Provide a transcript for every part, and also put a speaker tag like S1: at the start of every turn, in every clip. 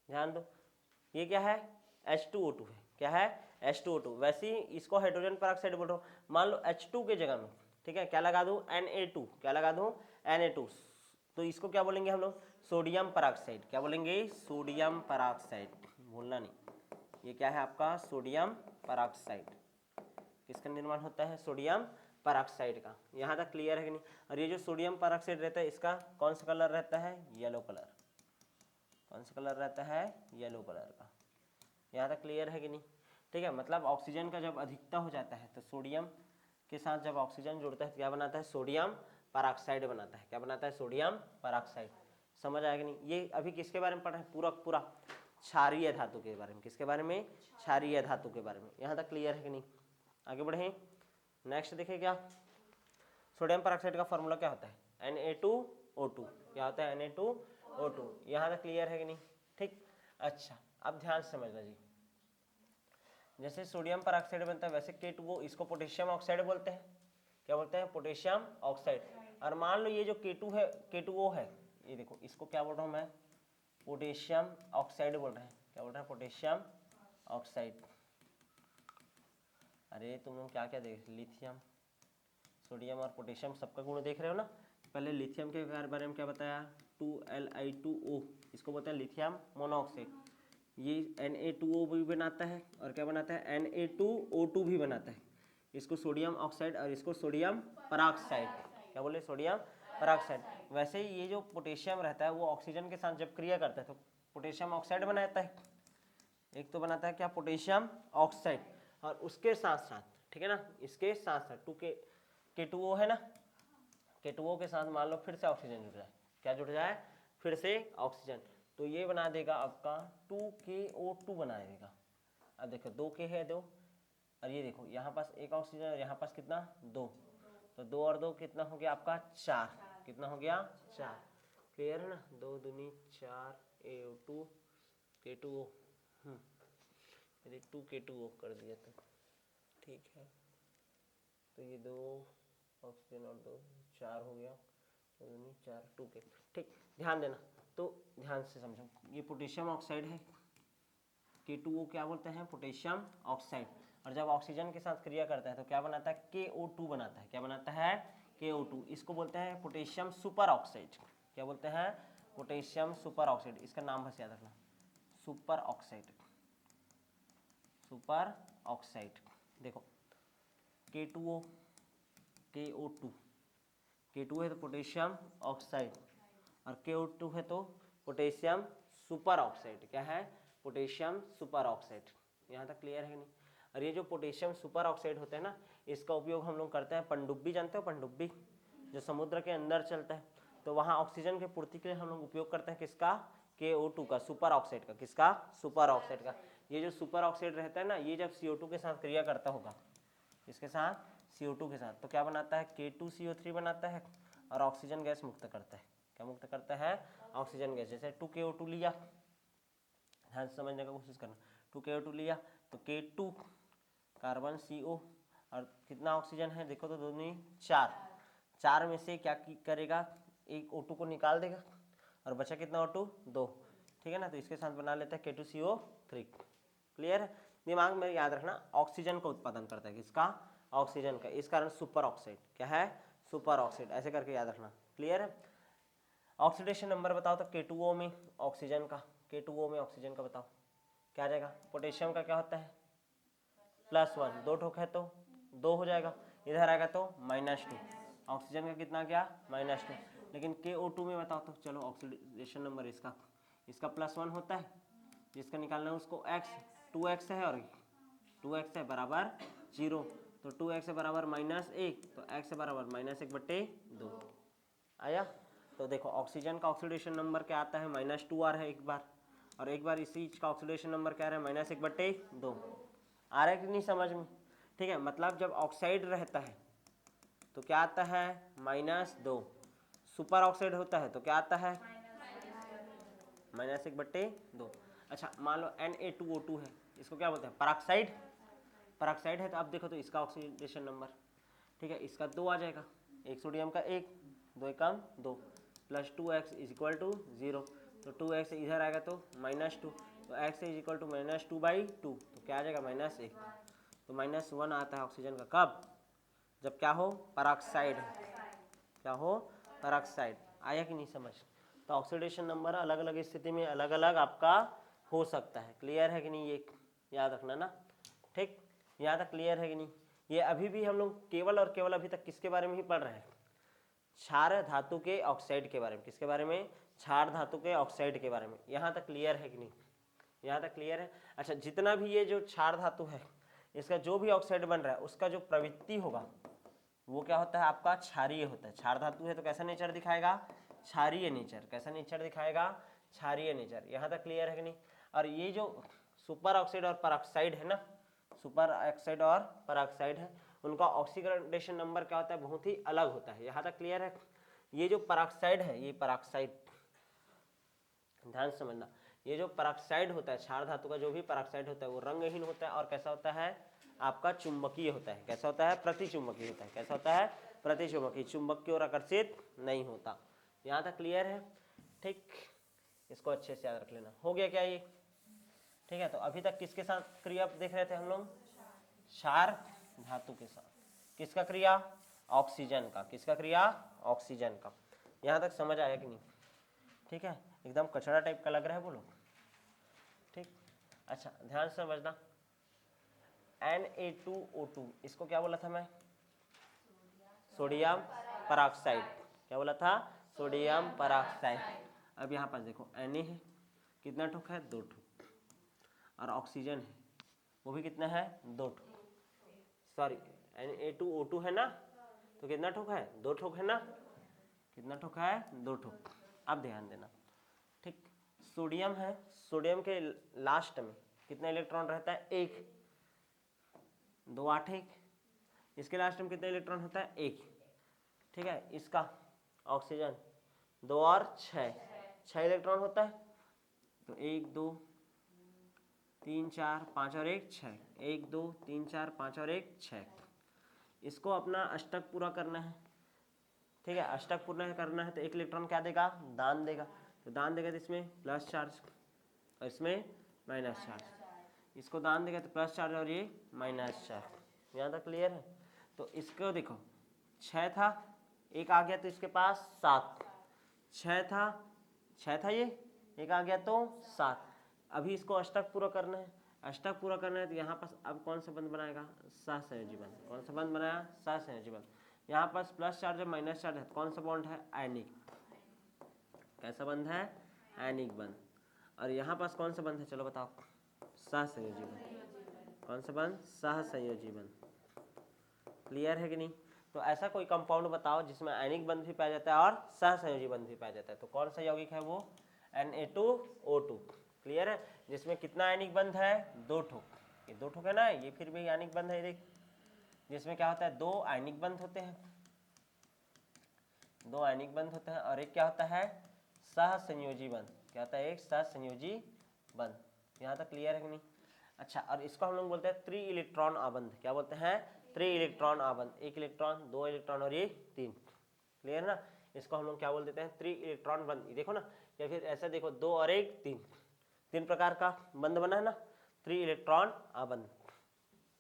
S1: ध्यान दो, ये क्या है H2O2 है, क्या है H2O2। वैसे ही इसको हाइड्रोजन पेरोक्साइड बोल रहा हूँ। मान लो H2 के जगह में, ठीक है, क्या लगा दूँ Na2, क्या लगा दूँ Na2, तो इसको क्या बोलेंगे हम लोग सोडियम पेरोक्साइड। क्या बोलेंगे सोडियम पेरोक्साइड, भूलना नहीं, ये क्या है आपका सोडियम पेरोक्साइड। किसका निर्माण होता है सोडियम पेरोक्साइड का। यहाँ तक क्लियर है कि नहीं। और ये जो सोडियम पेरोक्साइड रहता है इसका कौन सा कलर रहता है येलो कलर, कौन सा कलर रहता है येलो कलर का। यहाँ तक क्लियर है कि नहीं। ठीक है, मतलब ऑक्सीजन का जब अधिकता हो जाता है तो सोडियम के साथ जब ऑक्सीजन जुड़ता है तो क्या बनाता है सोडियम पेरोक्साइड बनाता है। क्या बनाता है सोडियम पेरोक्साइड। समझ आएगा नहीं। ये अभी किसके बारे में पढ़ा है पूरा पूरा क्षारीय धातु के बारे में। किसके बारे में क्षारीय धातु के बारे में। यहाँ तक क्लियर है कि नहीं। आगे बढ़े, नेक्स्ट देखिए क्या सोडियम पेरोक्साइड का फॉर्मूला क्या होता है Na2O2। क्या होता है Na2O2। यहाँ तक क्लियर है कि नहीं। ठीक, अच्छा अब ध्यान से समझना जी। जैसे सोडियम पेरोक्साइड बनता है वैसे K2O इसको पोटेशियम ऑक्साइड बोलते हैं। क्या बोलते हैं पोटेशियम ऑक्साइड। और मान लो ये जो K2 है K2O है, ये देखो इसको क्या बोल रहा हूँ मैं पोटेशियम ऑक्साइड बोल रहे हैं। क्या बोल रहे हैं पोटेशियम ऑक्साइड। अरे तुम लोग क्या क्या देख लिथियम सोडियम और पोटेशियम सबका गुण देख रहे हो ना। पहले लिथियम के बारे में क्या बताया 2Li2O, इसको बोलते हैं लिथियम मोनोऑक्साइड। ये Na2O भी बनाता है और क्या बनाता है Na2O2 भी बनाता है। इसको सोडियम ऑक्साइड और इसको सोडियम पेरोक्साइड। क्या बोले सोडियम पेरोक्साइड। वैसे ही ये जो पोटेशियम रहता है वो ऑक्सीजन के साथ जब क्रिया करता है तो पोटेशियम ऑक्साइड बनाता है। एक तो बनाता है क्या पोटेशियम ऑक्साइड और उसके साथ साथ, ठीक है ना, इसके साथ साथ K2O है ना, K2O के साथ मान लो फिर से ऑक्सीजन जुड़ जाए। क्या जुड़ जाए फिर से ऑक्सीजन, तो ये बना देगा आपका 2KO2 बना देगा। अब देखो 2K है 2 और ये देखो यहाँ पास एक ऑक्सीजन और यहाँ पास कितना 2, तो 2 और 2 कितना हो गया आपका 4। कितना हो गया 4। क्लियर है ना। 2 दूनी 4 AO2 K2O। यदि 2K2O कर दिया तो ठीक है, तो ये 2 ऑक्सीजन और 2 4 हो गया, तो 2 4 2K। ठीक, ध्यान देना, तो ध्यान से समझो। ये पोटेशियम ऑक्साइड है, K2O क्या बोलते हैं पोटेशियम ऑक्साइड। और जब ऑक्सीजन के साथ क्रिया करता है तो क्या बनाता है KO2 बनाता है। क्या बनाता है KO2। इसको बोलते हैं पोटेशियम सुपर ऑक्साइड। क्या बोलते हैं पोटेशियम सुपर ऑक्साइड। इसका नाम बस याद रखना सुपर ऑक्साइड, सुपर ऑक्साइड। देखो K2O KO2, K2 है तो पोटेशियम ऑक्साइड और KO2 है तो पोटेशियम सुपर ऑक्साइड। क्या है पोटेशियम सुपर ऑक्साइड। यहाँ तक क्लियर है कि नहीं। और ये जो पोटेशियम सुपर ऑक्साइड होता है ना, इसका उपयोग हम लोग करते हैं पनडुब्बी, जानते हो पनडुब्बी जो समुद्र के अंदर चलता है, तो वहाँ ऑक्सीजन की पूर्ति के लिए हम लोग उपयोग करते हैं किसका KO2 का सुपर ऑक्साइड का। किसका सुपर ऑक्साइड का। ये जो सुपर ऑक्साइड रहता है ना, ये जब CO2 के साथ क्रिया करता होगा, इसके साथ CO2 के साथ, तो क्या बनाता है K2CO3 बनाता है और ऑक्सीजन गैस मुक्त करता है। क्या मुक्त करता है ऑक्सीजन गैस। जैसे 2KO2 लिया, ध्यान से समझने का कोशिश करना। 2KO2 लिया तो K2 कार्बन CO और कितना ऑक्सीजन है देखो तो 2 दूनी 4, 4 में से क्या करेगा एक O2 को निकाल देगा और बचा कितना O2 2, ठीक है ना। तो इसके साथ बना लेता है K2CO3। क्लियर है। दिमाग में याद रखना ऑक्सीजन का उत्पादन करता है किसका ऑक्सीजन का, इस कारण सुपर ऑक्साइड। क्या है सुपर ऑक्साइड, ऐसे करके याद रखना। क्लियर है। ऑक्सीडेशन नंबर बताओ तो K2O में ऑक्सीजन का, K2O में ऑक्सीजन का बताओ क्या आ जाएगा। पोटेशियम का क्या होता है +1, 2 ठोक है तो 2 हो जाएगा, इधर आएगा तो -2। ऑक्सीजन का कितना गया -2। लेकिन KO2 में बताओ तो चलो ऑक्सीडेशन नंबर इसका +1 होता है, जिसका निकालना है उसको x, 2x है और 2x है बराबर 0, तो 2x है बराबर -1, तो x है बराबर -1/2 आया। तो देखो ऑक्सीजन का ऑक्सीडेशन नंबर क्या आता है -2 आ रहा है एक बार, और एक बार इसी का ऑक्सीडेशन नंबर क्या आ रहा है -1/2। आ रहा है कि नहीं समझ में। ठीक है, मतलब जब ऑक्साइड रहता है तो क्या आता है -2, सुपर ऑक्साइड होता है तो क्या आता है -1/2। अच्छा मान लो Na2O2 है, इसको क्या बोलते हैं पेरोक्साइड। पेरोक्साइड है तो अब देखो तो इसका ऑक्सीडेशन नंबर, ठीक है, इसका 2 आ जाएगा, एक सोडियम का 1, 2 कम 2, +2x = 0, तो 2x इधर आएगा तो -2, तो x इज इक्वल टू -2/2, तो क्या आ जाएगा -1, तो -1 आता है ऑक्सीजन का कब, जब क्या हो, पराक्साइड हो, क्या हो, पराक्साइड। आया कि नहीं समझ। तो ऑक्सीडेशन नंबर अलग अलग स्थिति में अलग अलग आपका हो सकता है। क्लियर है कि नहीं, ये याद रखना ना, ठीक, यहाँ तक क्लियर है कि नहीं। ये अभी भी हम लोग केवल और केवल अभी तक किसके बारे में ही पढ़ रहे हैं, क्षार धातु के ऑक्साइड के बारे में। किसके बारे में, क्षार धातु के ऑक्साइड के बारे में। यहाँ तक क्लियर है कि नहीं, यहाँ तक क्लियर है। अच्छा, जितना भी ये जो क्षार धातु है, इसका जो भी ऑक्साइड बन रहा है, उसका जो प्रवृत्ति होगा वो क्या होता है, आपका क्षारीय होता है। क्षार धातु है तो कैसा नेचर दिखाएगा, क्षारीय नेचर। कैसा नेचर दिखाएगा, क्षारीय नेचर। यहाँ तक क्लियर है कि नहीं। और ये जो सुपर ऑक्साइड और परऑक्साइड है ना, सुपर ऑक्साइड और परऑक्साइड है, उनका ऑक्सीडेशन नंबर क्या होता है, बहुत ही अलग होता है। यहाँ तक क्लियर है। ये जो परऑक्साइड है, ये परऑक्साइड, ध्यान से समझना, ये जो परऑक्साइड होता है, क्षार धातु का जो भी परऑक्साइड होता है, वो रंगहीन होता है और कैसा होता है, आपका चुंबकीय होता है। कैसा होता है, प्रतिचुंबकीय होता है। कैसा होता है, प्रतिचुंबकीय, चुंबक की ओर आकर्षित नहीं होता। यहाँ तक क्लियर है, ठीक। इसको अच्छे से याद रख लेना। हो गया क्या ये, ठीक है। तो अभी तक किसके साथ क्रिया देख रहे थे हम लोग, क्षार धातु के साथ। किसका क्रिया, ऑक्सीजन का। किसका क्रिया, ऑक्सीजन का। यहाँ तक समझ आया कि नहीं, ठीक है। एकदम कचरा टाइप का लग रहा है, बोलो, ठीक। अच्छा, ध्यान से समझना, Na2O2, इसको क्या बोला था मैं, सोडियम परऑक्साइड। क्या बोला था, सोडियम परऑक्साइड। अब यहाँ पास देखो Na है, कितना ठोक है, 2 ठोक, और ऑक्सीजन है वो भी कितना है, 2 ठोक। सॉरी, Na2O2 है ना, तो कितना ठोक है, 2 ठोक है ना, कितना ठोक है, 2 ठोक। अब ध्यान देना, ठीक। सोडियम है, सोडियम के लास्ट में कितना इलेक्ट्रॉन रहता है, 1, 2 8 1। इसके लास्ट में कितना इलेक्ट्रॉन होता है, 1, ठीक है। इसका ऑक्सीजन 2 और 6 इलेक्ट्रॉन होता है। तो 1 2 3 4 5 और 1 6, 1 2 3 4 5 और 1 6। इसको अपना अष्टक पूरा करना है, ठीक है। अष्टक पूरा करना है तो 1 इलेक्ट्रॉन क्या देगा, दान देगा। तो दान देगा तो इसमें प्लस चार्ज और इसमें माइनस चार्ज। इसको दान देगा तो प्लस चार्ज और ये माइनस चार्ज। यहाँ तक क्लियर है। तो इसको देखो, 6 था, 1 आ गया तो इसके पास 7, 6 था ये, 1 आ गया तो 7। अभी इसको अष्टक पूरा करना है। अष्टक पूरा करना है तो यहाँ पास अब कौन सा बंध बनाएगा, सहसंयोजी बंध। कौन सा बंध बनाया, सहसंयोजी बंध। यहाँ पास प्लस चार्ज और माइनस चार्ज है, कौन सा बॉन्ड है, आयनिक। कैसा बंध है, आयनिक बंध। और यहाँ पास कौन सा बंध है, चलो बताओ, सहसंयोजी बंध। कौन सा बंध, सहसंयोजी बंध। क्लियर है कि नहीं। तो ऐसा कोई कंपाउंड बताओ जिसमें आयनिक बंध भी पाया जाता है और सहसंयोजी बंध भी पाया जाता है, तो कौन सा यौगिक है वो, Na2O2। क्लियर है। जिसमें कितना आयनिक बंध है, 2 ठोक। ये 2 ठोक है ना, ये फिर भी आयनिक बंध है। देख, जिसमें क्या होता है, 2 आयनिक बंध होते हैं, 2 आयनिक बंध होते हैं, और एक क्या होता है, सहसंयोजी बंध। क्या होता है, एक सहसंयोजी बंध। यहाँ तक क्लियर है कि नहीं। अच्छा, और इसको हम लोग बोलते हैं 3 इलेक्ट्रॉन आबंध। क्या बोलते हैं, 3 इलेक्ट्रॉन आबंध। 1 इलेक्ट्रॉन, 2 इलेक्ट्रॉन और ये 3। क्लियर ना। इसको हम लोग क्या बोल देते हैं, 3 इलेक्ट्रॉन बंध। देखो ना, या फिर ऐसा देखो, 2 और 1 3, 3 प्रकार का बंध बना है ना, 3 इलेक्ट्रॉन आबंध।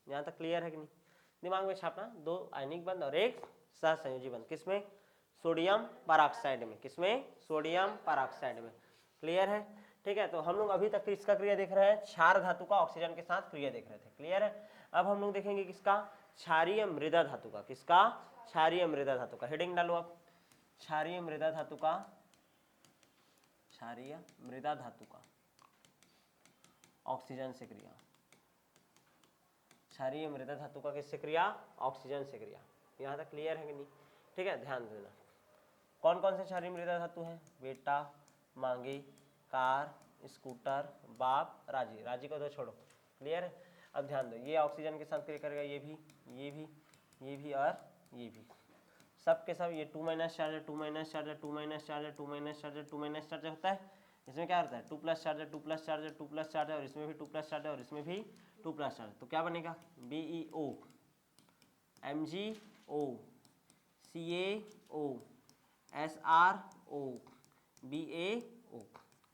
S1: यहाँ तक क्लियर है कि नहीं। दिमाग में छापना, 2 आयनिक बंध और 1 सहसंयोजी बंध। किसमें, सोडियम परऑक्साइड में। किसमें, सोडियम परऑक्साइड में। क्लियर है, ठीक है। तो हम लोग अभी तक किसका क्रिया देख रहे हैं, क्षार धातु का ऑक्सीजन के साथ क्रिया देख रहे थे। क्लियर है। अब हम लोग देखेंगे किसका, क्षारीय मृदा धातु का। किसका, क्षारीय मृदा धातु का। हेडिंग डालो आप, क्षारीय मृदा धातु का, क्षारीय मृदा धातु का ऑक्सीजन से क्रिया। क्षारीय मृदा धातु का किससे क्रिया, ऑक्सीजन से क्रिया। यहाँ तक क्लियर है कि नहीं, ठीक है। ध्यान देना, कौन कौन से क्षारीय मृदा धातु हैं, बेटा, मांगी, कार, स्कूटर, बाप, राजी। राजी को तो छोड़ो। क्लियर है। अब ध्यान दो, ये ऑक्सीजन के साथ क्रिया करेगा, ये भी, ये भी, ये भी और ये भी। सब के सब ये 2 माइनस चार्ज है, 2 माइनस चार्ज है, 2 माइनस चार्ज है, 2 माइनस चार्ज है, 2 माइनस चार्ज होता है। इसमें क्या होता है, 2 प्लस चार्ज है, 2 प्लस चार्ज है, 2 प्लस चार्ज है, और इसमें भी 2 प्लस चार्ज है, और इसमें भी 2 प्लस चार्ज। तो क्या बनेगा, BeO, MgO, CaO, SrO, BaO।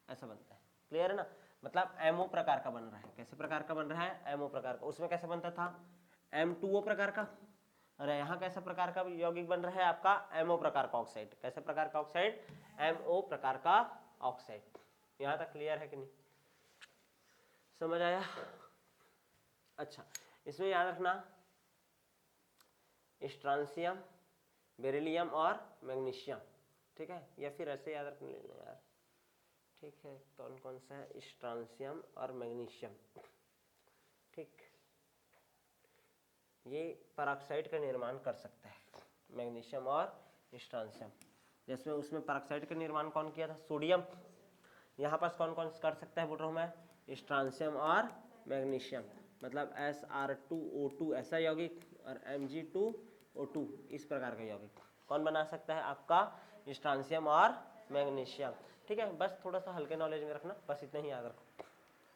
S1: ऐसा बनता है। क्लियर है ना, मतलब MO प्रकार का बन रहा है। कैसे प्रकार का बन रहा है? MO प्रकार का। उसमें कैसे बनता था? M2O प्रकार का। अरे यहाँ कैसा प्रकार का यौगिक बन रहा है आपका? MO प्रकार का ऑक्साइड। कैसे प्रकार का ऑक्साइड? MO प्रकार का ऑक्साइड। यहाँ तक क्लियर है कि नहीं? समझ आया? अच्छा, इसमें याद रखना स्ट्रांसियम, बेरिलियम और मैग्नीशियम, ठीक है, या फिर ऐसे याद रख लेना यार, ठीक है। कौन कौन सा है? स्ट्रांसियम और मैग्नीशियम, ठीक। ये पेरोक्साइड का निर्माण कर सकता है, मैग्नीशियम और स्ट्रांसियम। जैसे उसमें पेरोक्साइड का निर्माण कौन किया था? सोडियम। यहाँ पास कौन कौन कर सकता है बोल रहा हूँ मैं? स्ट्रांसियम और मैग्नीशियम। मतलब SR2O2 ऐसा यौगिक और Mg2O2 इस प्रकार का यौगिक कौन बना सकता है? आपका स्ट्रांसियम और मैग्नीशियम, ठीक है। बस थोड़ा सा हल्के नॉलेज में रखना, बस इतना ही याद रखो,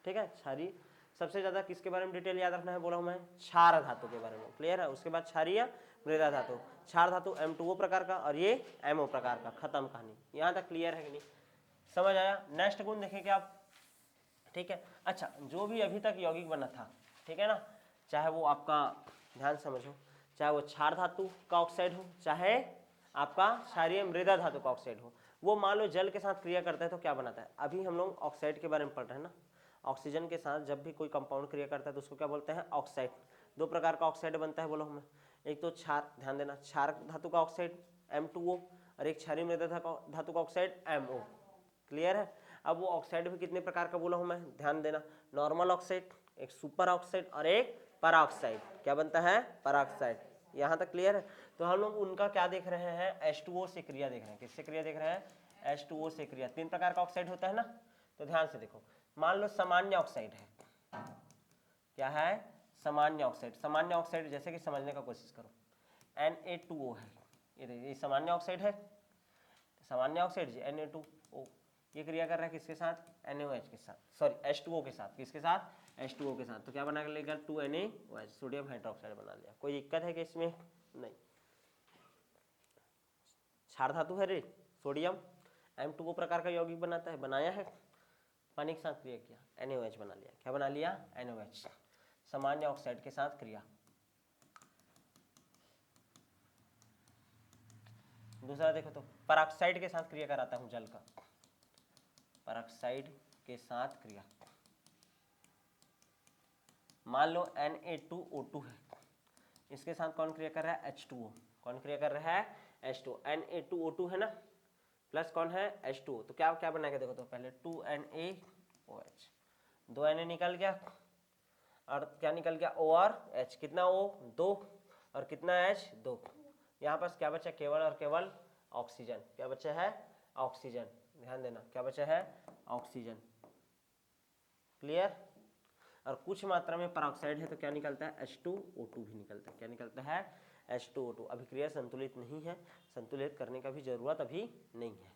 S1: ठीक है। क्षारीय सबसे ज़्यादा किसके बारे में डिटेल याद रखना है बोला हूँ मैं? क्षार धातु के बारे में। क्लियर है? उसके बाद क्षारीय मृदा धातु। क्षार धातु M2O प्रकार का और ये MO प्रकार का। खत्म कहानी। यहाँ तक क्लियर है कि नहीं? समझ आया? नेक्स्ट गुण देखेंगे आप, ठीक है। अच्छा, जो भी अभी तक यौगिक बना था, ठीक है ना, चाहे वो आपका, ध्यान समझो, चाहे वो क्षार धातु का ऑक्साइड हो, चाहे आपका क्षारीय मृदा धातु का ऑक्साइड हो, वो मान लो जल के साथ क्रिया करता है तो क्या बनाता है? अभी हम लोग ऑक्साइड के बारे में पढ़ रहे हैं ना। ऑक्सीजन के साथ जब भी कोई कंपाउंड क्रिया करता है तो उसको क्या बोलते हैं? ऑक्साइड। दो प्रकार का ऑक्साइड बनता है बोलो हमें, एक तो क्षार, ध्यान देना, क्षार धातु का ऑक्साइड M2O और एक क्षारीय मृदा धातु का ऑक्साइड MO। क्लियर है? अब वो ऑक्साइड भी कितने प्रकार का बोला हूं मैं? ध्यान देना, नॉर्मल ऑक्साइड, एक सुपर ऑक्साइड और एक पराऑक्साइड। क्या बनता है? पराऑक्साइड। यहां तक क्लियर है? तो हम लोग उनका क्या देख रहे हैं? H2O से क्रिया देख रहे हैं। किससे क्रिया देख रहे हैं? H2O से क्रिया। तीन प्रकार का ऑक्साइड होता है ना, तो ध्यान से देखो। मान लो सामान्य ऑक्साइड है, क्या है? सामान्य ऑक्साइड। सामान्य ऑक्साइड जैसे कि समझने का कोशिश करो, Na2O है, ये सामान्य ऑक्साइड है। सामान्य ऑक्साइड जी Na2O, ये क्रिया कर रहा है किसके साथ? NaOH के साथ, सॉरी H2O के साथ। किसके साथ? H2O के साथ। तो क्या बना लेगा? 2NaOH, सोडियम हाइड्रोक्साइड बना लिया। कोई दिक्कत है कि इसमें? नहीं। क्षार धातु है रे, सोडियम, M2O प्रकार का यौगिक बनाता है, बनाया है, पानी के साथ क्रिया किया, NaOH बना लिया। क्या बना लिया? NaOH। सामान्य ऑक्साइड के साथ क्रिया। दूसरा देखो तो, पेरोक्साइड के साथ क्रिया कराता हूं जल का, पेरोक्साइड के साथ क्रिया। मान लो Na2O2 है, इसके साथ कौन क्रिया कर रहा है? H2O। कौन क्रिया कर रहा है? H2O। Na2O2 है ना, प्लस कौन है? H2O। तो क्या क्या बनाएगा देखो तो, पहले 2NaOH, 2 Na निकल गया और क्या निकल गया? O और H। कितना O? 2, और कितना H? 2। यहाँ पास क्या बचा? केवल और केवल ऑक्सीजन। क्या बचा है? ऑक्सीजन। ध्यान देना, क्या बचा है? ऑक्सीजन। क्लियर? और कुछ मात्रा में पेरोक्साइड है तो क्या निकलता है? H2O2 भी निकलता है। क्या निकलता है? H2O2। अभिक्रिया संतुलित नहीं है, संतुलित करने का भी जरूरत अभी नहीं है।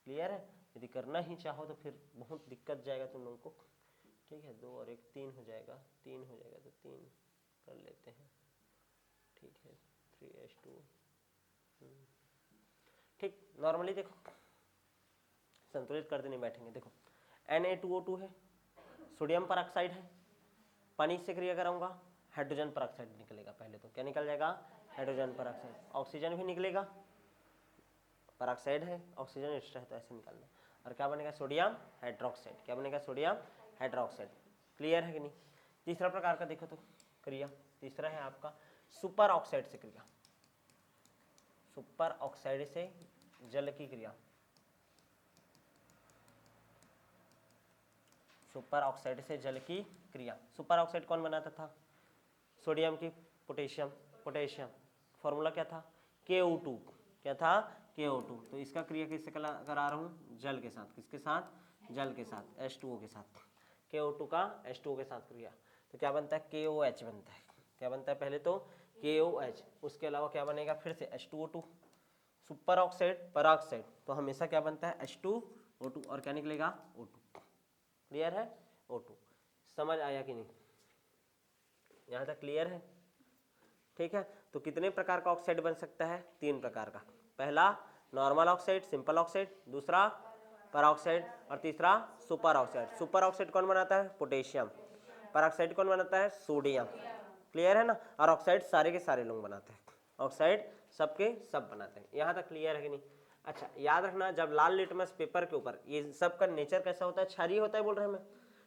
S1: क्लियर है? यदि करना ही चाहो तो फिर बहुत दिक्कत जाएगा तुम लोगों को, ठीक है। 2 और 1 3 हो जाएगा, 3 हो जाएगा तो 3 कर लेते हैं, ठीक है। 3H2, ठीक। नॉर्मली देखो, संतुलित करते नहीं बैठेंगे। देखो Na2O2 है, सोडियम पेरोक्साइड है, पानी से क्रिया कराऊंगा, हाइड्रोजन पेरोक्साइड निकलेगा। पहले तो क्या निकल जाएगा? Hydrogen peroxide. ऑक्सीजन भी निकलेगा, पेरोक्साइड है, ऑक्सीजन एक्स्ट्रा है तो ऐसे निकालना। और क्या बनेगा? Sodium hydroxide. क्या बनेगा? Sodium hydroxide. क्लियर है कि नहीं? तीसरा प्रकार का देखो तो क्रिया, तीसरा है आपका सुपर ऑक्साइड से क्रिया। सुपर ऑक्साइड से जल की क्रिया। सुपर ऑक्साइड से जल की क्रिया। सुपर ऑक्साइड कौन बनाता था? सोडियम की पोटेशियम, पोटेशियम। फॉर्मूला क्या था? KO2। क्या था? KO2। तो इसका क्रिया किससे करा रहा हूँ? जल के साथ। किसके साथ? जल के साथ, H2O के साथ। KO2 का H2O के साथ क्रिया, तो क्या बनता है? KOH बनता है। क्या बनता है? पहले तो KOH, उसके अलावा क्या बनेगा? फिर से H2O2। सुपर ऑक्साइड, पेरोक्साइड, तो हमेशा क्या बनता है? H2O2। और क्या निकलेगा? O2। क्लियर है? O2। समझ आया कि नहीं? यहाँ तक क्लियर है? ठीक है। तो कितने प्रकार का ऑक्साइड बन सकता है? 3 प्रकार का। पहला नॉर्मल ऑक्साइड, सिंपल ऑक्साइड। दूसरा परऑक्साइड, और तीसरा सुपर ऑक्साइड। सुपर ऑक्साइड कौन बनाता है? पोटेशियम। परऑक्साइड कौन बनाता है? सोडियम। क्लियर है ना? और ऑक्साइड सारे के सारे लोग बनाते हैं, ऑक्साइड सबके सब बनाते हैं। यहाँ तक क्लियर है कि नहीं? अच्छा, याद रखना, जब लाल लिटमस पेपर के ऊपर, ये सब का नेचर कैसा होता है? क्षारीय होता है बोल रहे हैं मैं,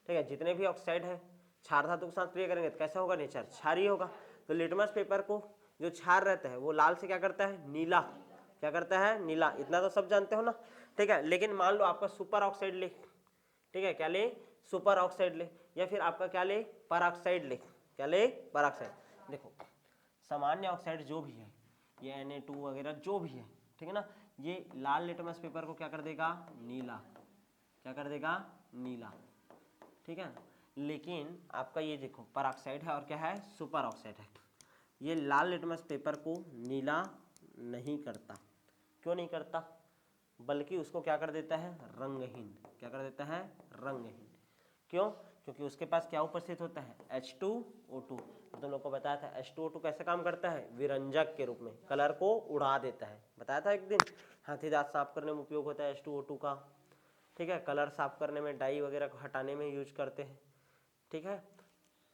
S1: ठीक है। जितने भी ऑक्साइड है क्षार धातु के साथ क्रिया करेंगे तो कैसा होगा? नेचर क्षारीय होगा। तो लिटमस पेपर को जो क्षार रहता है वो लाल से क्या करता है? नीला। क्या करता है? नीला। इतना तो सब जानते हो ना, ठीक है। लेकिन मान लो आपका सुपर ऑक्साइड ले, ठीक है, क्या ले? सुपर ऑक्साइड ले, या फिर आपका क्या ले? परऑक्साइड ले। क्या ले? परऑक्साइड। देखो, सामान्य ऑक्साइड जो भी है, ये Na2 वगैरह जो भी है, ठीक है ना, ये लाल लिटमस पेपर को क्या कर देगा? नीला। क्या कर देगा? नीला, ठीक है। लेकिन आपका ये देखो परऑक्साइड है और क्या है? सुपर ऑक्साइड है। ये लाल लिटमस पेपर को नीला नहीं करता। क्यों नहीं करता? बल्कि उसको क्या कर देता है? रंगहीन। क्या कर देता है? रंगहीन। क्यों? क्योंकि उसके पास क्या उपस्थित होता है? H2O2। तुम लोग को बताया था H2O2 कैसे काम करता है? विरंजक के रूप में, कलर को उड़ा देता है। बताया था एक दिन, हाथी दांत साफ करने में उपयोग होता है H2O2 का, ठीक है। कलर साफ करने में, डाई वगैरह को हटाने में यूज करते हैं, ठीक है।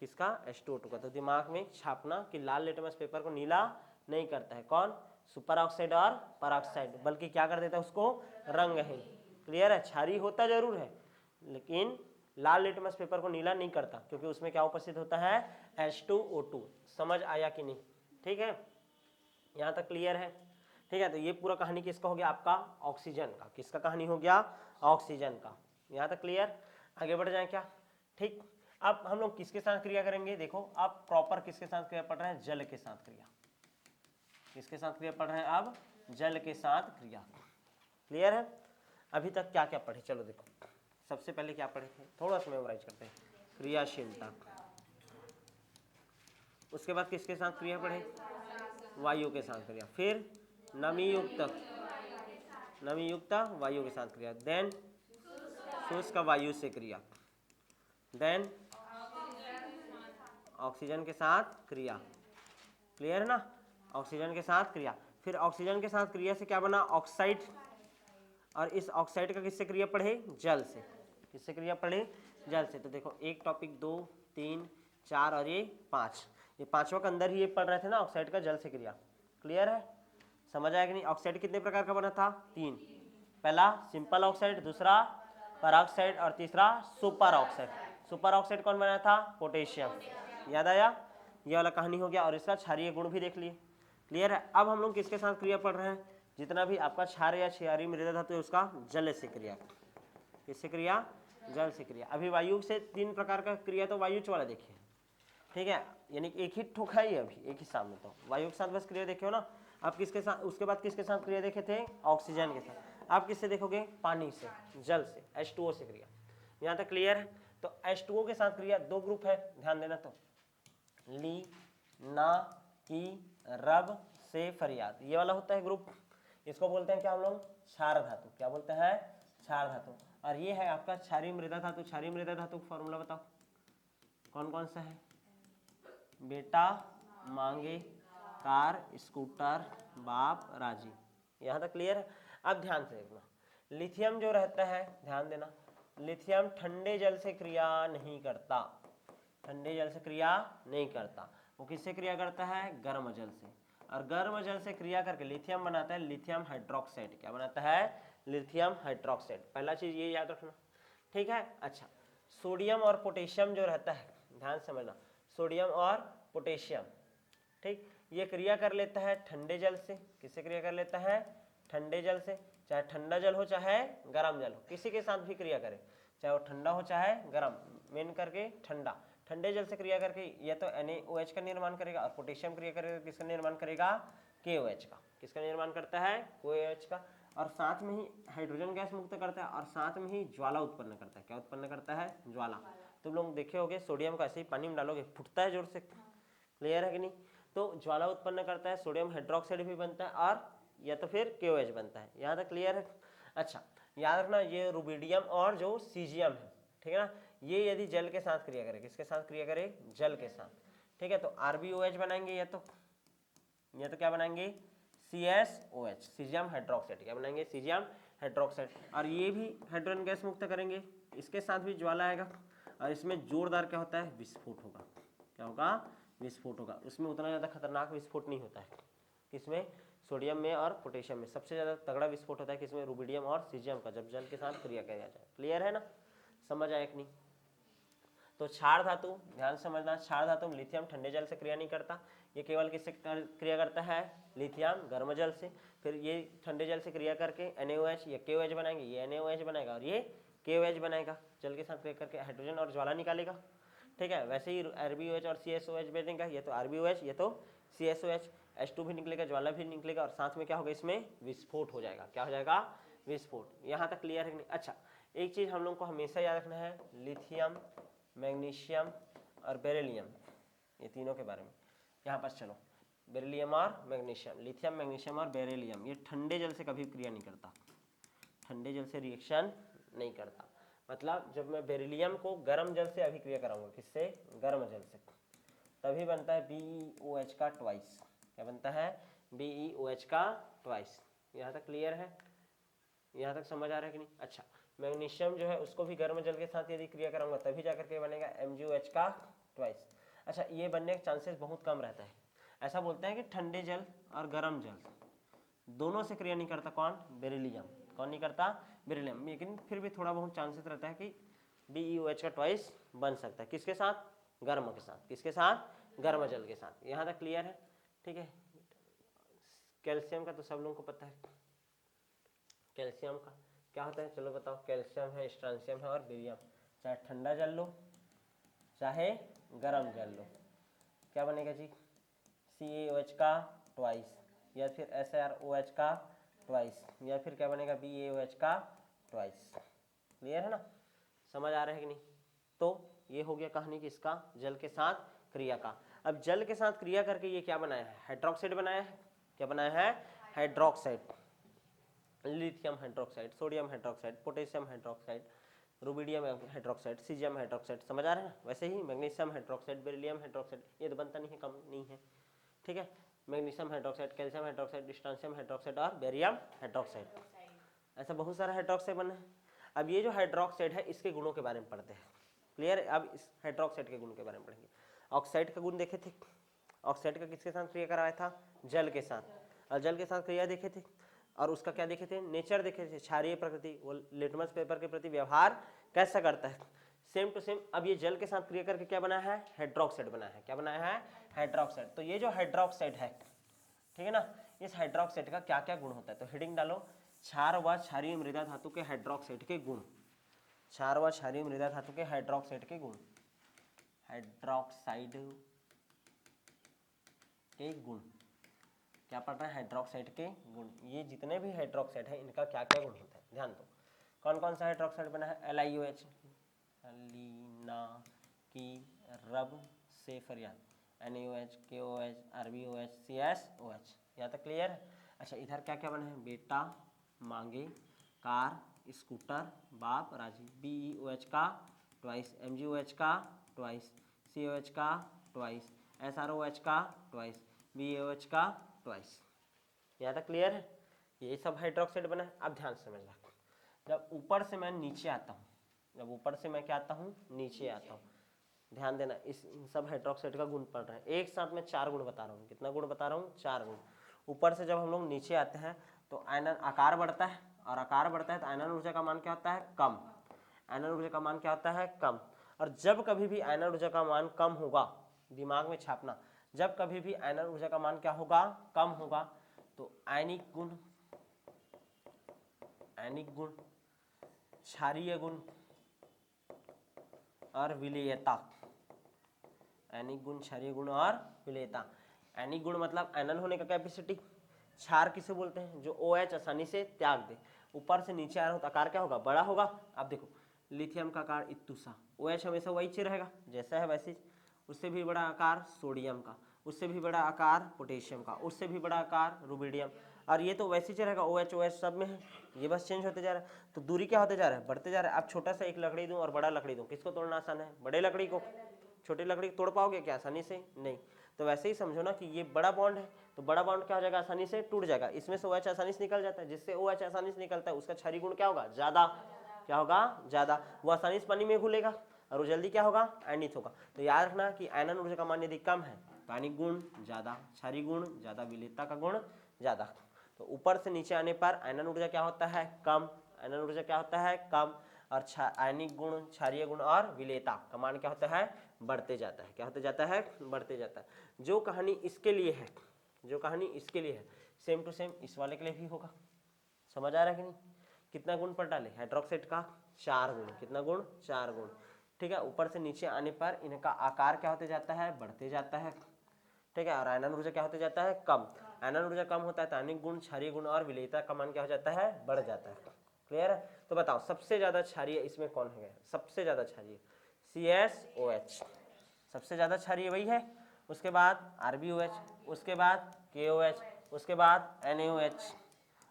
S1: किसका? H2O2 का। तो दिमाग में छापना कि लाल लिटमस पेपर को नीला नहीं करता है कौन? सुपर ऑक्साइड और परऑक्साइड, बल्कि क्या कर देता है? उसको रंगहीन। क्लियर है? क्षारीय होता जरूर है, लेकिन लाल लिटमस पेपर को नीला नहीं करता, क्योंकि उसमें क्या उपस्थित होता है? H2O2। समझ आया कि नहीं? ठीक है, यहाँ तक क्लियर है? ठीक है, तो ये पूरा कहानी किसका हो गया? आपका ऑक्सीजन का। किसका कहानी हो गया? ऑक्सीजन का। यहाँ तक क्लियर? आगे बढ़ जाए क्या? ठीक। अब हम लोग किसके साथ क्रिया करेंगे? देखो, अब प्रॉपर किसके साथ क्रिया पढ़ रहे हैं? जल के साथ क्रिया। किसके साथ क्रिया पढ़ रहे हैं? अब जल के साथ क्रिया। क्लियर है? अभी तक क्या क्या पढ़े? चलो देखो, सबसे पहले क्या पढ़े थे? थोड़ा सा मेमोराइज करते हैं। क्रियाशीलता। उसके बाद किसके साथ क्रिया पढ़े? वायु के साथ क्रिया। फिर नमी युक्त वायु के साथ क्रिया। देन शुष्क वायु से क्रिया। देन ऑक्सीजन के साथ क्रिया। क्लियर है ना? ऑक्सीजन के साथ क्रिया। फिर ऑक्सीजन के साथ क्रिया से क्या बना? ऑक्साइड। और इस ऑक्साइड का किससे क्रिया पढ़े? जल से। किससे क्रिया पढ़े? जल से। तो देखो, एक टॉपिक, 2, 3, 4 और ये 5, ये पांचों के अंदर ही ये पढ़ रहे थे ना, ऑक्साइड का जल से क्रिया। क्लियर है? समझ आया कि नहीं? ऑक्साइड कितने प्रकार का बना था? 3। पहला सिंपल ऑक्साइड, दूसरा परऑक्साइड और तीसरा सुपर ऑक्साइड। सुपर ऑक्साइड कौन बनाया था? पोटेशियम। याद आया? ये वाला कहानी हो गया। और इसका क्षारीय गुण भी देख लिए। क्लियर है? अब हम लोग किसके साथ क्रिया पढ़ रहे हैं? जितना भी आपका क्षार या क्षारीय मृदा धातु है उसका जल से क्रिया। किससे क्रिया? जल से क्रिया। अभी वायु से 3 प्रकार का क्रिया तो वायुच वाला देखिए, ठीक है, यानी एक ही ठोक है ये अभी एक ही सामने। तो वायु के साथ बस क्रिया देखे हो ना। आप किसके साथ, उसके बाद किसके साथ क्रिया देखे थे? ऑक्सीजन के साथ। आप किससे देखोगे? पानी से, जल से, H2O से क्रिया। यहाँ तक क्लियर है? तो H2O के साथ क्रिया 2 ग्रुप है, ध्यान देना। तो ली, ना, की, रब से फरियाद, ये वाला होता है ग्रुप। इसको बोलते हैं क्या हम लोग? क्षार धातु। क्या बोलते हैं? क्षार धातु। और ये है आपका क्षारीय मृदा धातु। क्षारीय मृदा धातु का फॉर्मूला बताओ कौन कौन सा है? बेटा मांगे कार, स्कूटर, बाप राजी। यहाँ तक क्लियर है? अब ध्यान से देखना, लिथियम जो रहता है, ध्यान देना, लिथियम ठंडे जल से क्रिया नहीं करता। ठंडे जल से क्रिया नहीं करता। वो किससे क्रिया करता है? गर्म जल से। और गर्म जल से क्रिया करके लिथियम बनाता है लिथियम हाइड्रोक्साइड। क्या बनाता है? Lithium hydroxide. पहला चीज ये याद रखना, ठीक है। अच्छा, सोडियम और पोटेशियम जो रहता है, ध्यान समझना, सोडियम और पोटेशियम, ठीक, ये क्रिया कर लेता है ठंडे जल से। किससे क्रिया कर लेता है? ठंडे जल से। चाहे ठंडा जल हो चाहे गर्म जल हो, किसी के साथ भी क्रिया करे, चाहे वो ठंडा हो चाहे गर्म, मेन करके ठंडा। ठंडे जल से क्रिया करके या तो NaOH का निर्माण करेगा, और पोटेशियम क्रिया करेगा किसका निर्माण करेगा? KOH का। किसका निर्माण करता है? KOH का। और साथ में ही हाइड्रोजन गैस मुक्त करता है, और साथ में ही ज्वाला उत्पन्न करता है। क्या उत्पन्न करता है? ज्वाला। तुम लोग देखे होगे सोडियम को ऐसे ही पानी में डालोगे फूटता है जोर से। क्लियर है कि नहीं? तो ज्वाला उत्पन्न करता है, सोडियम हाइड्रोक्साइड भी बनता है, और या तो फिर KOH बनता है। यहाँ तक क्लियर है? अच्छा, याद रखना, ये रुबिडियम और जो सीजियम है, ठीक है ना, ये यदि जल के साथ क्रिया करे, किसके साथ क्रिया करे? जल के साथ, ठीक है, तो RbOH बनाएंगे, या तो क्या बनाएंगे? CSOH, caesium hydroxide. क्या बनाएंगे? Caesium hydroxide. और ये भी हाइड्रोजन गैस मुक्त करेंगे, इसके साथ भी ज्वाला आएगा और इसमें जोरदार क्या होता है, विस्फोट होगा। क्या होगा, विस्फोट होगा। उसमें उतना ज़्यादा खतरनाक विस्फोट नहीं होता है, किसमें, सोडियम में और पोटेशियम में। सबसे ज़्यादा तगड़ा विस्फोट होता है किसमें, रुबिडियम और सीजियम का, जब जल के साथ क्रिया किया जाए। क्लियर है ना, समझ आया कि नहीं। तो क्षार धातु ध्यान से समझना, क्षार धातु लिथियम ठंडे जल से क्रिया नहीं करता, ये केवल किससे क्रिया करता है, लिथियम गर्म जल से। फिर ये ठंडे जल से क्रिया करके NaOH या KOH बनाएंगे, ये NaOH बनाएगा और ये KOH बनाएगा, जल के साथ क्रिया करके हाइड्रोजन और ज्वाला निकालेगा। ठीक है, वैसे ही RbOH और CSOH बनेगा, ये तो RbOH ये तो CSOH, H2 भी निकलेगा, ज्वाला भी निकलेगा और साथ में क्या होगा, इसमें विस्फोट हो जाएगा। क्या हो जाएगा, विस्फोट। यहाँ तक क्लियर है कि नहीं। अच्छा, एक चीज़ हम लोग को हमेशा याद रखना है, लिथियम, मैग्नीशियम और बेरिलियम, ये तीनों के बारे में। यहाँ पर चलो, बेरिलियम और मैग्नीशियम, लिथियम, मैग्नीशियम और बेरिलियम, ये ठंडे जल से कभी क्रिया नहीं करता, ठंडे जल से रिएक्शन नहीं करता। मतलब जब मैं बेरिलियम को गर्म जल से अभिक्रिया कराऊंगा, किससे, गर्म जल से, तभी बनता है BeOH का ट्वाइस। क्या बनता है, BeOH का ट्वाइस। यहाँ तक क्लियर है, यहाँ तक समझ आ रहा है कि नहीं। अच्छा, मैग्नीशियम जो है उसको भी गर्म जल के साथ यदि क्रिया कराऊंगा तभी जाकर के बनेगा MgOH का ट्वाइस। अच्छा, ये बनने के चांसेस बहुत कम रहता है। ऐसा बोलते हैं कि ठंडे जल और गर्म जल दोनों से क्रिया नहीं करता कौन, बेरिलियम। कौन नहीं करता, बेरिलियम। लेकिन फिर भी थोड़ा बहुत चांसेस रहता है कि BeOH का ट्वाइस बन सकता है, किसके साथ, गर्म के साथ, किसके साथ, गर्म जल के साथ। यहाँ तक क्लियर है, ठीक है। कैल्शियम का तो सब लोगों को पता है, कैल्शियम का क्या होता है, चलो बताओ। कैल्शियम है, स्ट्रांशियम है और बेरियम, चाहे ठंडा जल लो चाहे गर्म जल लो, क्या बनेगा जी, CaOH का ट्वाइस, या फिर SiROH का ट्वाइस, या फिर क्या बनेगा, BaOH का ट्वाइस। क्लियर है ना, समझ आ रहा है कि नहीं। तो ये हो गया कहानी किसका, जल के साथ क्रिया का। अब जल के साथ क्रिया करके ये क्या बनाया है, हाइड्रोक्साइड बनाया है। क्या बनाया है, hydroxide. Lithium hydroxide, sodium hydroxide, potassium hydroxide, rubidium hydroxide, caesium hydroxide, समझ आ रहा है ना। वैसे ही मैग्नीशियम हाइड्रोक्साइड, बेरिलियम हाइड्रोक्साइड, ये तो बनता नहीं है, कम नहीं है, ठीक है। Magnesium hydroxide, calcium hydroxide, स्ट्रांशियम hydroxide और बेरियम हाइड्रोक्साइड, ऐसा बहुत सारा हाइड्रोक्साइड बना है। अब ये जो हाइड्रोक्साइड है इसके गुणों के बारे में पढ़ते हैं। क्लियर है, अब इस हाइड्रोक्साइड के गुण के बारे में पढ़ेंगे। ऑक्साइड का गुण देखे थे, ऑक्साइड का किसके साथ क्रिया कराया था, जल के साथ, और जल के साथ क्रिया देखे थे, और उसका क्या देखे थे, नेचर देखे थे, क्षारीय प्रकृति, वो लिटमस पेपर के प्रति व्यवहार कैसा करता है, सेम टू सेम। अब ये जल के साथ क्रिया करके क्या बना है, हाइड्रोक्साइड बना है। क्या बनाया है, हाइड्रोक्साइड। तो ये जो हाइड्रोक्साइड है, ठीक है ना, इस हाइड्रोक्साइड का क्या क्या गुण होता है, तो हेडिंग डालो, क्षार व क्षारीय मृदा धातु के हाइड्रोक्साइड के गुण, क्षार व क्षारीय मृदा धातु के हाइड्रोक्साइड के गुण, हाइड्रोक्साइड के गुण, क्या पढ़ रहे हैं, हाइड्रोक्साइड के गुण। ये जितने भी हाइड्रोक्साइड है इनका क्या क्या गुण होता है, ध्यान दो। कौन कौन सा हाइड्रोक्साइड बना है, LiOH, लीना की रब से फरियाद, NaOH, KOH, RbOH, CSOH, यहाँ तक क्लियर है। अच्छा, इधर क्या क्या बना है, बेटा, मांगे, कार, स्कूटर, बाप, राजी, BeOH का ट्वाइस, MgOH का ट्वाइस, COH का ट्वाइस, SROH का ट्वाइस, BaOH का ट्वाइस। यहाँ तक क्लियर है, ये सब हाइड्रोक्साइड बना है। अब ध्यान से समझना, जब ऊपर से मैं नीचे आता हूँ, जब ऊपर से मैं क्या आता हूँ, नीचे आता हूँ, ध्यान देना, इस इन सब हाइड्रोक्साइड का गुण पढ़ रहे हैं। एक साथ में 4 गुण बता रहा हूँ, कितना गुण बता रहा हूँ, 4 गुण। ऊपर से जब हम लोग नीचे आते हैं तो आयनन आकार बढ़ता है, और आकार बढ़ता है तो आयनन ऊर्जा का मान क्या होता है, कम। आयनन ऊर्जा का मान क्या होता है, कम। और जब कभी भी आयनन ऊर्जा का मान कम होगा, दिमाग में छापना, जब कभी भी आयनन ऊर्जा का मान क्या होगा, कम होगा, तो आयनिक गुण, आयनिक गुण, क्षारीय गुण और विलेयता, आयनिक गुण, क्षारीय गुण और विलेयता। आयनिक गुण मतलब आयनन होने का कैपेसिटी, क्षार किसे बोलते हैं, जो OH आसानी से त्याग दे। ऊपर से नीचे आ रहा हो तो आकार क्या होगा, बड़ा होगा। अब देखो, लिथियम का आकार इत्तुसा, OH हमेशा वही चीज रहेगा जैसा है वैसे, उससे भी बड़ा आकार सोडियम का, उससे भी बड़ा आकार पोटेशियम का, उससे भी बड़ा आकार रुबिडियम, और ये तो वैसे ही रहेगा, OH OH सब में है, ये बस चेंज होते जा रहा है। तो दूरी क्या होते जा रहा है, बढ़ते जा रहा है। अब छोटा सा एक लकड़ी दूं और बड़ा लकड़ी दूं, किसको तोड़ना आसान है, बड़े लकड़ी को। छोटी लकड़ी तोड़ पाओगे क्या आसानी से? नहीं। तो वैसे ही समझो ना कि ये बड़ा बॉन्ड है, तो बड़ा बॉन्ड क्या हो जाएगा, आसानी से टूट जाएगा। इसमें से OH आसानी से निकल जाता है, जिससे OH आसानी से निकलता है उसका क्षारीय गुण क्या होगा, ज्यादा। क्या होगा, ज्यादा। वो आसानी से पानी में घुलेगा और वो जल्दी क्या होगा, आयनित होगा। तो याद रखना कि आयनन ऊर्जा का मान यदि कम है तो आयनिक गुण ज्यादा, क्षारीय गुण ज्यादा, विलेयता का गुण ज्यादा। तो ऊपर से नीचे आने पर आयनन ऊर्जा क्या होता है, कम। आयनन ऊर्जा क्या होता है, कम। और आयनिक गुण, क्षारीय गुण और विलेयता का मान क्या होता है, बढ़ते जाता है। क्या होते जाता है, बढ़ते जाता है। जो कहानी इसके लिए है, जो कहानी इसके लिए है, सेम टू सेम इस वाले के लिए भी होगा। समझ आ रहा है कि नहीं? कितना गुण पर डाले, हाइड्रोक्साइड का 4 गुण। कितना गुण, 4 गुण। ठीक है, ऊपर से नीचे आने पर इनका आकार क्या होते जाता है, बढ़ते जाता है। ठीक है, और आयनन ऊर्जा क्या होते जाता है, कम। आयनन ऊर्जा कम होता है तो आयनिक गुण, क्षारीय गुण और विलेयता का मान क्या हो जाता है, बढ़ जाता है। क्लियर है? तो बताओ सबसे ज्यादा क्षारीय इसमें कौन है, सबसे ज्यादा क्षारीय CSOH, सबसे ज्यादा क्षारीय वही है। उसके बाद RbOH, उसके बाद KOH, उसके बाद NaOH,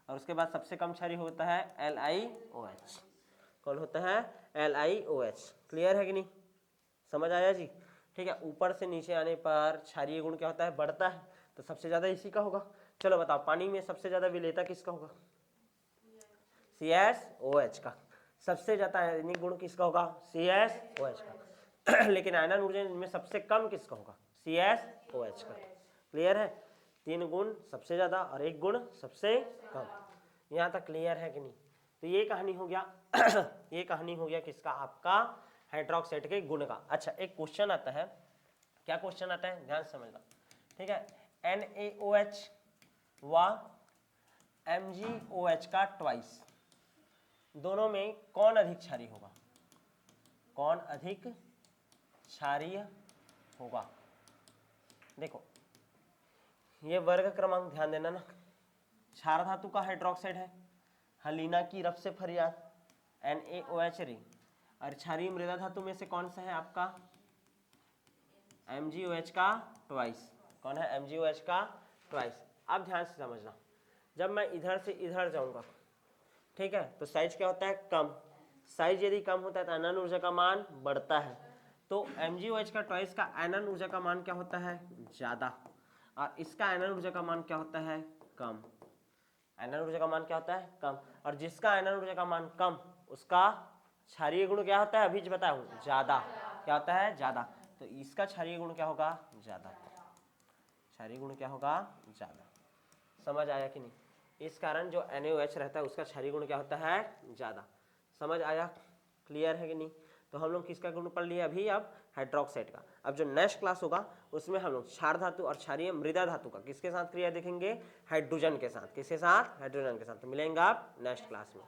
S1: और उसके बाद सबसे कम क्षारीय होता है LiOH। कौन होता है, LiOH। क्लियर है कि नहीं? समझ आया जी? ठीक है, ऊपर से नीचे आने पर क्षारीय गुण क्या होता है, बढ़ता है। तो सबसे ज्यादा इसी का होगा। चलो बताओ पानी में सबसे ज्यादा विलेयता किसका होगा, CSOH का। सबसे ज्यादा आयनिक गुण किसका होगा, CSOH का। लेकिन आयनन ऊर्जा में सबसे कम किसका होगा, CSOH का। क्लियर है? 3 गुण सबसे ज्यादा और 1 गुण सबसे कम। यहाँ तक क्लियर है कि नहीं? तो ये कहानी हो गया ये कहानी हो गया किसका, आपका हाइड्रोक्साइड के गुण का। अच्छा, एक क्वेश्चन आता है, क्या क्वेश्चन आता है, ध्यान से समझना। ठीक है, NaOH व MgOH का ट्वाइस, दोनों में कौन अधिक क्षारीय होगा, कौन अधिक क्षारीय होगा? देखो ये वर्ग क्रमांक ध्यान देना ना, क्षार धातु का हाइड्रोक्साइड है, हलीना की रफ से फरियाद NaOH रे, और क्षारीय मृदा धातु में से कौन सा है आपका, MgOH का ट्वाइस। कौन है, MgOH का ट्वाइस। अब ध्यान से समझना, जब मैं इधर से इधर जाऊंगा, ठीक है, तो साइज क्या होता है, कम। साइज यदि कम होता है तो आयनन ऊर्जा का मान बढ़ता है। तो MgOH का ट्वाइस का आयनन ऊर्जा का मान क्या होता है, ज्यादा, और इसका आयनन ऊर्जा का मान क्या होता है, कम। आयनन ऊर्जा का मान क्या होता है, कम। और जिसका आयनन ऊर्जा का मान कम, उसका क्षारीय गुण क्या होता है, अभी जो बताया हूं, ज्यादा। क्या होता है, ज्यादा। तो इसका क्षारीय गुण क्या होगा, ज्यादा। क्षारीय गुण क्या होगा, ज्यादा। समझ आया कि नहीं? इस कारण जो NaOH रहता है उसका क्षारीय गुण क्या होता है, ज्यादा। समझ आया? क्लियर है कि नहीं? तो हम लोग किसका गुण पढ़ लिए अभी, अब हाइड्रोक्साइड का। अब जो नेक्स्ट क्लास होगा उसमें हम लोग क्षार धातु और क्षारीय मृदा धातु का किसके साथ क्रिया देखेंगे, हाइड्रोजन के साथ। किसके साथ, हाइड्रोजन के साथ। तो मिलेंगे आप नेक्स्ट क्लास में।